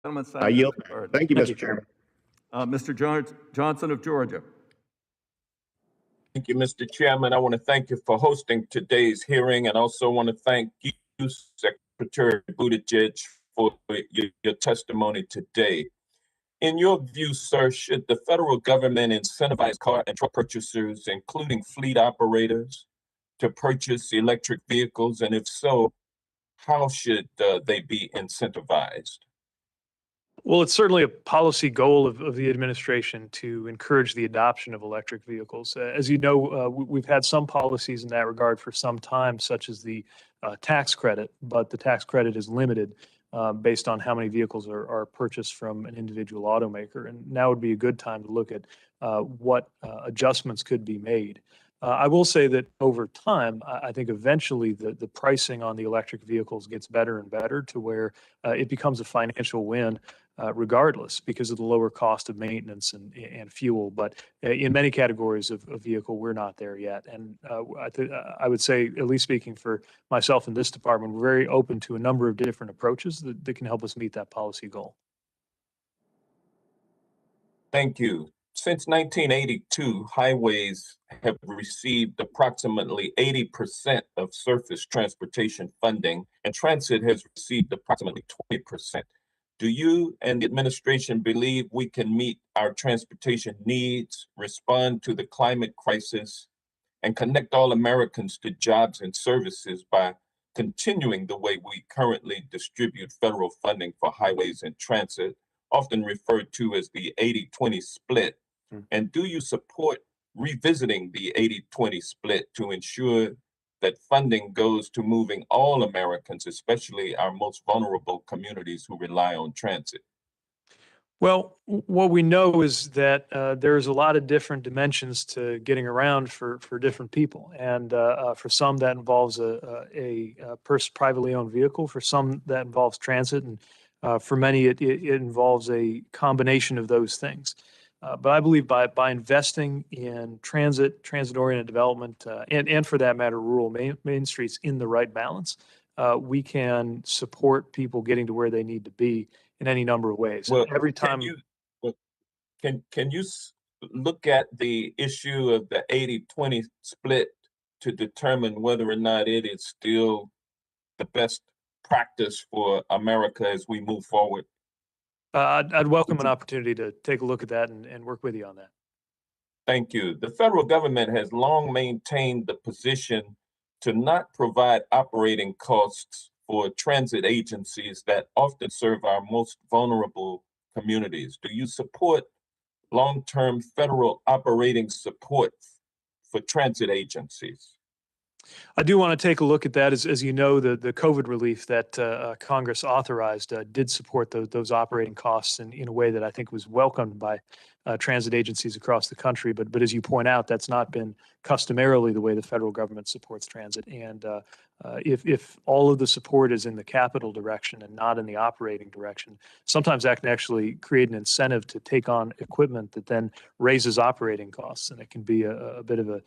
Gentleman I senator yield. deferred. Thank you, Thank Mr. you. Chairman. Mr. Johnson of Georgia. Thank you, Mr. Chairman. I want to thank you for hosting today's hearing, and also want to thank you, Secretary Buttigieg, for your testimony today. In your view, sir, should the federal government incentivize car and truck purchasers, including fleet operators, to purchase electric vehicles? And if so, how should they be incentivized? Well, it's certainly a policy goal of the administration to encourage the adoption of electric vehicles. As you know, we've had some policies in that regard for some time, such as the tax credit, but the tax credit is limited based on how many vehicles are purchased from an individual automaker. And now would be a good time to look at what adjustments could be made. I will say that over time, I think eventually the pricing on the electric vehicles gets better and better to where it becomes a financial win regardless because of the lower cost of maintenance and fuel. But in many categories of vehicle, we're not there yet. And I would say, at least speaking for myself in this department, we're very open to a number of different approaches that can help us meet that policy goal. Thank you. Since 1982, highways have received approximately 80% of surface transportation funding, and transit has received approximately 20%. Do you and the administration believe we can meet our transportation needs, respond to the climate crisis, and connect all Americans to jobs and services by continuing the way we currently distribute federal funding for highways and transit, often referred to as the 80-20 split? And do you support revisiting the 80-20 split to ensure that funding goes to moving all Americans, especially our most vulnerable communities who rely on transit? Well, what we know is that there's a lot of different dimensions to getting around for different people. And for some, that involves a privately owned vehicle. For some, that involves transit. And for many, it involves a combination of those things. But I believe by investing in transit-oriented development, and for that matter, rural main streets in the right balance, we can support people getting to where they need to be in any number of ways. Well, Every time can you look at the issue of the 80-20 split to determine whether or not it is still the best practice for America as we move forward? I'd welcome an opportunity to take a look at that and work with you on that. Thank you. The federal government has long maintained the position to not provide operating costs for transit agencies that often serve our most vulnerable communities. Do you support long-term federal operating support for transit agencies? I do want to take a look at that. As you know, the COVID relief that Congress authorized did support those operating costs in a way that I think was welcomed by transit agencies across the country. But as you point out, that's not been customarily the way the federal government supports transit. And if all of the support is in the capital direction and not in the operating direction, sometimes that can actually create an incentive to take on equipment that then raises operating costs, and it can be a bit of a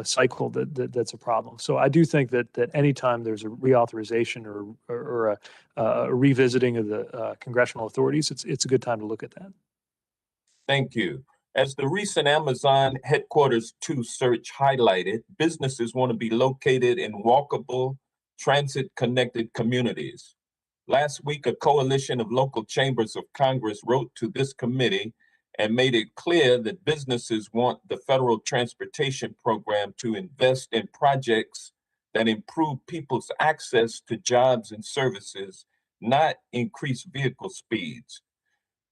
cycle that's a problem. So I do think that anytime there's a reauthorization or a revisiting of the congressional authorities, it's a good time to look at that. Thank you. As the recent Amazon Headquarters 2 search highlighted, businesses want to be located in walkable, transit-connected communities. Last week, a coalition of local chambers of Congress wrote to this committee and made it clear that businesses want the federal transportation program to invest in projects that improve people's access to jobs and services, not increase vehicle speeds.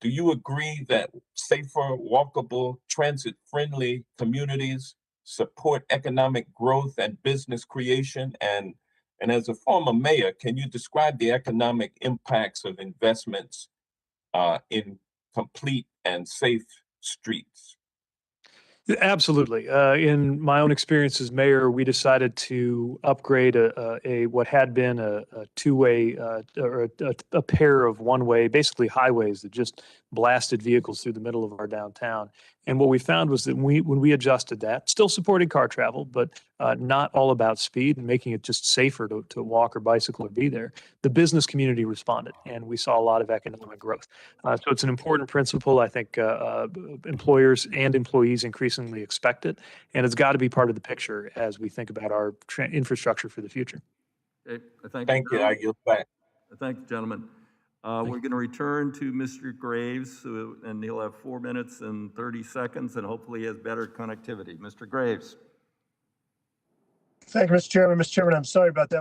Do you agree that safer, walkable, transit-friendly communities support economic growth and business creation? And as a former mayor, can you describe the economic impacts of investments in complete and safe streets? Absolutely. In my own experience as mayor, we decided to upgrade what had been a two-way or a pair of one-way, basically highways that just blasted vehicles through the middle of our downtown. And what we found was that when we adjusted that, still supporting car travel, but not all about speed and making it just safer to walk or bicycle or be there. The business community responded, and we saw a lot of economic growth. So it's an important principle. I think employers and employees increasingly expect it, and it's got to be part of the picture as we think about our infrastructure for the future. Okay, thank you. Thank you. I yield back. Thank you, gentlemen. We're going to return to Mr. Graves, and he'll have 4 minutes and 30 seconds, and hopefully he has better connectivity. Mr. Graves. Thank you, Mr. Chairman. Mr. Chairman, I'm sorry about that.